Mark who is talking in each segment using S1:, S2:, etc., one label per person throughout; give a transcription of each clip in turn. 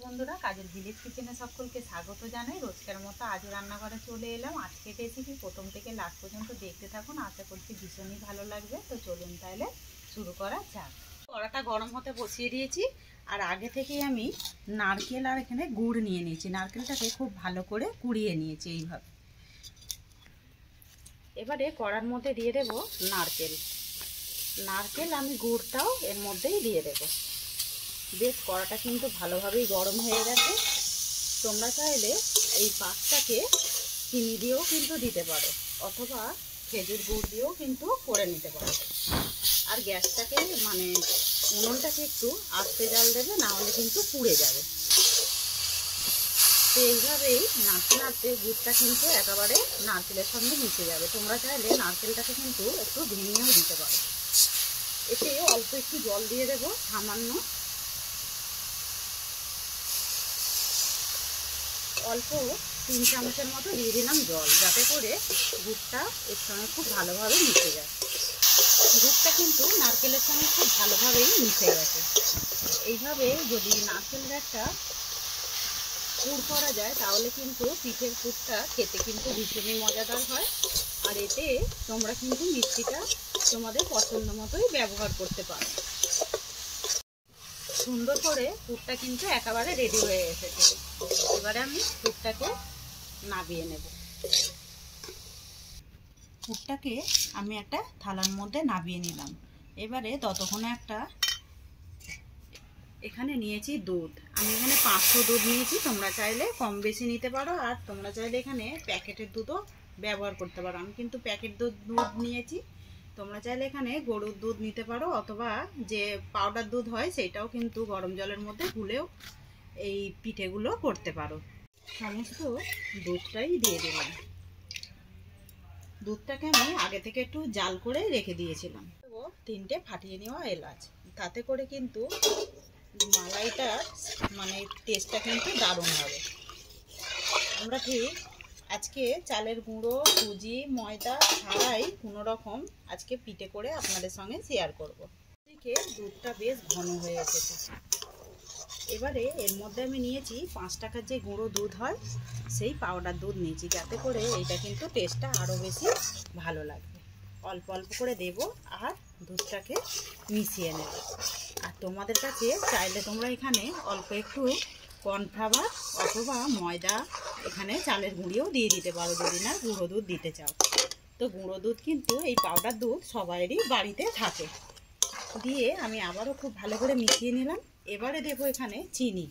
S1: বন্ধুরা, কাজল ভিলেজ কিচেনে সকলকে স্বাগত জানাই। রোজকার মতো আজও রান্নাঘরে চলে এলাম। আজকের রেসিপি প্রথম থেকে লাস্ট পর্যন্ত দেখতে থাকুন, আশা করছি ভীষণই ভালো লাগবে। তো চলুন তাহলে শুরু করা যাক। কড়াটা গরম হতে বসিয়ে দিয়েছি, আর আগে থেকেই আমি নারকেল আর এখানে গুড় নিয়ে নিয়েছি। নারকেলটাকে খুব ভালো করে কুড়িয়ে নিয়েছি এইভাবে। এবারে কড়ার মধ্যে দিয়ে দেব নারকেল আমি গুড়টাও এর মধ্যেই দিয়ে দেবো। বেশ কড়াটা কিন্তু ভালোভাবেই গরম হয়ে গেছে। তোমরা চাইলে এই পাকটাকে চিনি দিয়েও কিন্তু দিতে পারো, অথবা খেজুর গুড় দিয়েও কিন্তু করে নিতে পারো। আর গ্যাসটাকে উনুনটাকে একটু আস্তে জাল দেবে, না হলে কিন্তু পুড়ে যাবে। তো এইভাবেই নাড়তে নাড়তে গুড়টা কিন্তু একেবারে নারকেলের সঙ্গে মিশে যাবে। তোমরা চাইলে নারকেলটাকে কিন্তু একটু ভেঙেও দিতে পারো। এতে অল্প একটু জল দিয়ে দেবো, সামান্য অল্প 3 চামচের মতো দিয়ে দিলাম জল, যাতে করে গুড়টা এর সঙ্গে খুব ভালোভাবে মিশে যায়। গুড়টা কিন্তু নারকেলের সঙ্গে খুব ভালোভাবেই মিশে গেছে। এইভাবে যদি নারকেলের একটা পুর করা যায়, তাহলে কিন্তু পিঠের পুরটা খেতে কিন্তু ভীষণই মজাদার হয়। আর এতে তোমরা কিন্তু মিষ্টিটা তোমাদের পছন্দ মতোই ব্যবহার করতে পারো। সুন্দর করে পুরটা কিন্তু একেবারে রেডি হয়ে এসেছে। এবারে আমি পুরটাকে নামিয়ে নেব। পুরটাকে আমি একটা থালার মধ্যে নামিয়ে নিলাম। এবারে ততক্ষণে এখানে নিয়েছি দুধ। আমি এখানে 500 দুধ নিয়েছি। তোমরা চাইলে কম বেশি নিতে পারো, আর তোমরা চাইলে এখানে প্যাকেটের দুধও ব্যবহার করতে পারো। আমি কিন্তু প্যাকেট দুধ নিয়েছি। তোমরা চাইলে এখানে গরুর দুধ নিতে পারো, অথবা যে পাউডার দুধ হয় সেটাও কিন্তু গরম জলের মধ্যে গুলেও এই পিঠেগুলো করতে পারো। সমস্ত দুধটাই দিয়ে দিলাম। দুধটাকে আমি আগে থেকে একটু জাল করে রেখে দিয়েছিলাম। 3টে ফাটিয়ে নেওয়া এলাচ, তাতে করে কিন্তু মালাইটার টেস্টটা কিন্তু দারুণ হবে। আমরা ঠিক আজকে চালের গুঁড়ো, সুজি, ময়দা ছাড়াই কোনো রকম আজকে পিঠে করে আপনাদের সঙ্গে শেয়ার করব। এদিকে দুধটা বেশ ঘন হয়ে এসেছে। এবারে এর মধ্যে আমি নিয়েছি 5 টাকার যে গুঁড়ো দুধ হয়, সেই পাউডার দুধ নিয়েছি, যাতে করে এইটা কিন্তু টেস্টটা আরও বেশি ভালো লাগবে। অল্প অল্প করে দেব আর দুধটাকে মিশিয়ে নেব। আর তোমাদের কাছে চাইলে তোমরা এখানে অল্প একটু কর্নফ্লাওয়ার অথবা ময়দা, এখানে চালের গুঁড়িও দিয়ে দিতে পারো যদি না গুঁড়ো দুধ দিতে চাও। তো গুঁড়ো দুধ কিন্তু এই পাউডার দুধ সবারই বাড়িতে থাকে। দিয়ে আমি আবারও খুব ভালো করে মিশিয়ে নিলাম। এবারে দেবো এখানে চিনি।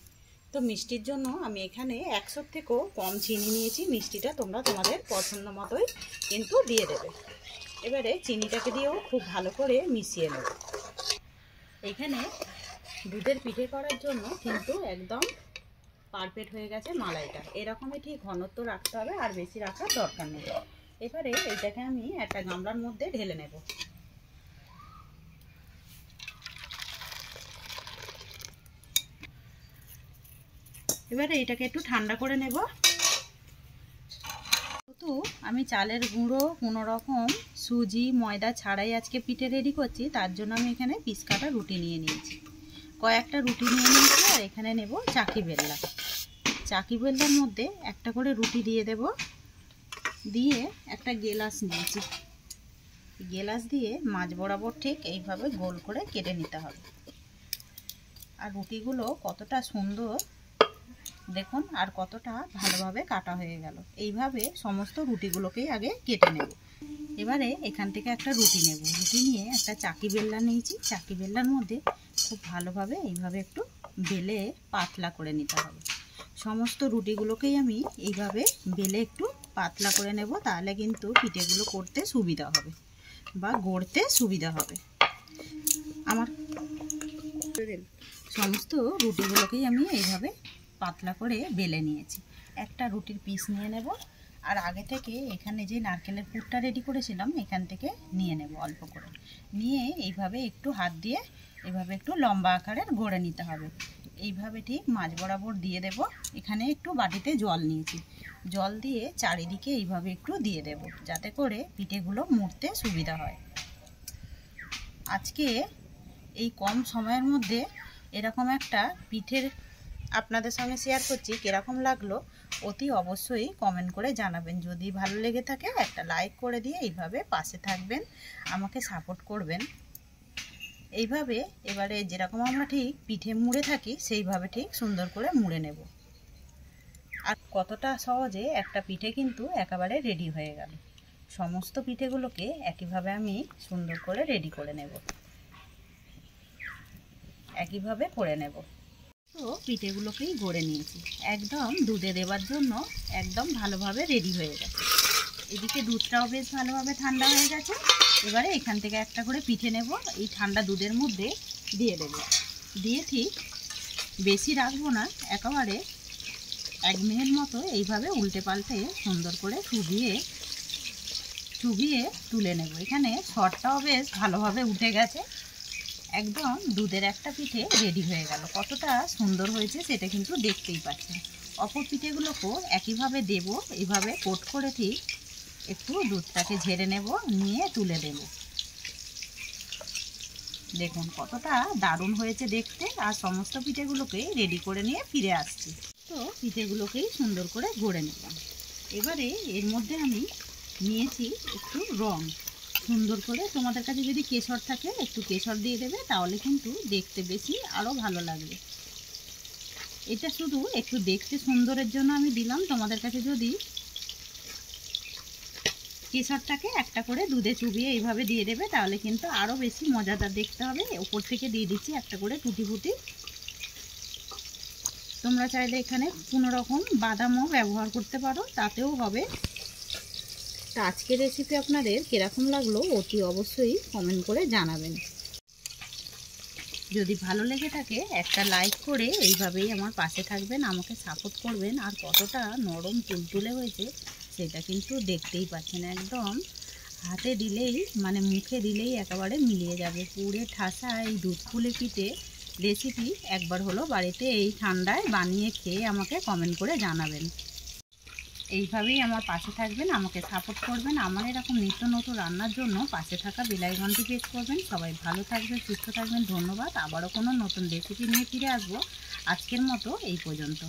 S1: তো মিষ্টির জন্য আমি এখানে 100 থেকেও কম চিনি নিয়েছি। মিষ্টিটা তোমরা তোমাদের পছন্দ মতোই কিন্তু দিয়ে দেবে। এবারে চিনিটাকে দিয়েও খুব ভালো করে মিশিয়ে নেব। এইখানে দুধের পিঠে করার জন্য কিন্তু একদম পারফেক্ট হয়ে গেছে মালাইটা। এরকমই ঠিক ঘনত্ব রাখতে হবে, আর বেশি রাখার দরকার নেই। এবারে এইটাকে আমি একটা গামলার মধ্যে ঢেলে নেব। এবারে এটাকে একটু ঠান্ডা করে নেব। তো আমি চালের গুঁড়ো, কোনো রকম সুজি, ময়দা ছাড়াই আজকে পিঠে রেডি করছি, তার জন্য আমি এখানে পিস কাটা রুটি নিয়ে নিয়েছি। কয়েকটা রুটি নিয়ে নিয়েছি। আর এখানে নেব চাকি বেল্লা। চাকি বেল্লার মধ্যে একটা করে রুটি দিয়ে দেব। দিয়ে একটা গেলাস নিয়েছি। গেলাস দিয়ে মাঝ বরাবর ঠিক এইভাবে গোল করে কেটে নিতে হবে। আর রুটিগুলো কতটা সুন্দর দেখুন, আর কতটা ভালোভাবে কাটা হয়ে গেল। এইভাবে সমস্ত রুটিগুলোকেই আগে কেটে নেব। এবারে এখান থেকে একটা রুটি নেব। রুটি নিয়ে একটা চাকি বেল্লা নিয়েছি। চাকি বেল্লার মধ্যে খুব ভালোভাবে এইভাবে একটু বেলে পাতলা করে নিতে হবে। সমস্ত রুটিগুলোকেই আমি এইভাবে বেলে একটু পাতলা করে নেব, তাহলে কিন্তু পিঠেগুলো করতে সুবিধা হবে বা গড়তে সুবিধা হবে। আমার সমস্ত রুটিগুলোকেই আমি এইভাবে পাতলা করে বেলে নিয়েছি। একটা রুটির পিস নিয়ে নেব, আর আগে থেকে এখানে যে নারকেলের পুরটা রেডি করেছিলাম এখান থেকে নিয়ে নেব অল্প করে। নিয়ে এইভাবে একটু হাত দিয়ে এইভাবে একটু লম্বা আকারের গড়ে নিতে হবে। এইভাবে ঠিক মাঝ বরাবর দিয়ে দেব। এখানে একটু বাটিতে জল নিয়েছি, জল দিয়ে চারিদিকে এইভাবে একটু দিয়ে দেব, যাতে করে পিঠেগুলো মুড়তে সুবিধা হয়। আজকে এই কম সময়ের মধ্যে এরকম একটা পিঠের আপনাদের সঙ্গে শেয়ার করছি। কীরকম লাগলো অতি অবশ্যই কমেন্ট করে জানাবেন। যদি ভালো লেগে থাকে একটা লাইক করে দিয়ে এইভাবে পাশে থাকবেন, আমাকে সাপোর্ট করবেন। এইভাবে এবারে যেরকম আমরা ঠিক পিঠে মুড়ে থাকি সেইভাবে ঠিক সুন্দর করে মুড়ে নেব। আর কতটা সহজে একটা পিঠে কিন্তু একেবারে রেডি হয়ে গেল। সমস্ত পিঠেগুলোকে একইভাবে আমি সুন্দর করে রেডি করে নেব, একইভাবে করে নেব। তো পিঠেগুলোকেই গড়ে নিয়েছি, একদম দুধে দেওয়ার জন্য একদম ভালোভাবে রেডি হয়ে গেছে। এদিকে দুধটাও বেশ ভালোভাবে ঠান্ডা হয়ে গেছে। এবারে এখান থেকে একটা করে পিঠে নেব, এই ঠান্ডা দুধের মধ্যে দিয়ে দেব। দিয়ে ঠিক বেশি রাখবো না, একেবারে 1 মিনিট মতো এইভাবে উল্টে পাল্টে সুন্দর করে চুবিয়ে তুলে নেব। এখানে সরটাও বেশ ভালোভাবে উঠে গেছে, একদম দুধের একটা পিঠে রেডি হয়ে গেল। কতটা সুন্দর হয়েছে সেটা কিন্তু দেখতেই পাচ্ছেন। অপর পিঠেগুলোকেও একইভাবে দেব, এইভাবে কোট করে ঠিক একটু দুধটাকে ঝেড়ে নেব, নিয়ে তুলে দেব। দেখুন কতটা দারুণ হয়েছে দেখতে। আর সমস্ত পিঠেগুলোকে রেডি করে নিয়ে ফিরে আসছি। তো পিঠেগুলোকেই সুন্দর করে গড়ে নিলাম। এবারে এর মধ্যে আমি নিয়েছি একটু রং। সুন্দর করে তোমাদের কাছে যদি কেশর থাকে একটু কেশর দিয়ে দেবে, তাহলে কিন্তু দেখতে বেশি আরও ভালো লাগবে। এটা শুধু একটু দেখতে সুন্দরের জন্য আমি দিলাম। তোমাদের কাছে যদি কেশরটাকে একটা করে দুধে চুবিয়ে এইভাবে দিয়ে দেবে, তাহলে কিন্তু আরও বেশি মজাদার দেখতে হবে। ওপর থেকে দিয়ে দিচ্ছি একটা করে টুটি ফুটি। তোমরা চাইলে এখানে কোনো রকম বাদামও ব্যবহার করতে পারো, তাতেও হবে। তো আজকের রেসিপি আপনাদের কীরকম লাগলো অতি অবশ্যই কমেন্ট করে জানাবেন। যদি ভালো লেগে থাকে একটা লাইক করে এইভাবেই আমার পাশে থাকবেন, আমাকে সাপোর্ট করবেন। আর কতটা নরম তুলতুলে হয়েছে সেটা কিন্তু দেখতেই পাচ্ছেন। একদম হাতে দিলেই মানে মুখে দিলেই একেবারে মিলিয়ে যাবে। পুরে ঠাসা এই দুধ পুলি পিঠে রেসিপি একবার হলো বাড়িতে এই ঠান্ডায় বানিয়ে খেয়ে আমাকে কমেন্ট করে জানাবেন। এইভাবেই আমার পাশে থাকবেন, আমাকে সাপোর্ট করবেন। আমার এরকম নিত্য নতুন রান্নার জন্য পাশে থাকা বেল আইকনটি প্রেস করবেন। সবাই ভালো থাকবেন, সুস্থ থাকবেন। ধন্যবাদ। আবারও কোনো নতুন রেসিপি নিয়ে ফিরে আসবো। আজকের মতো এই পর্যন্ত।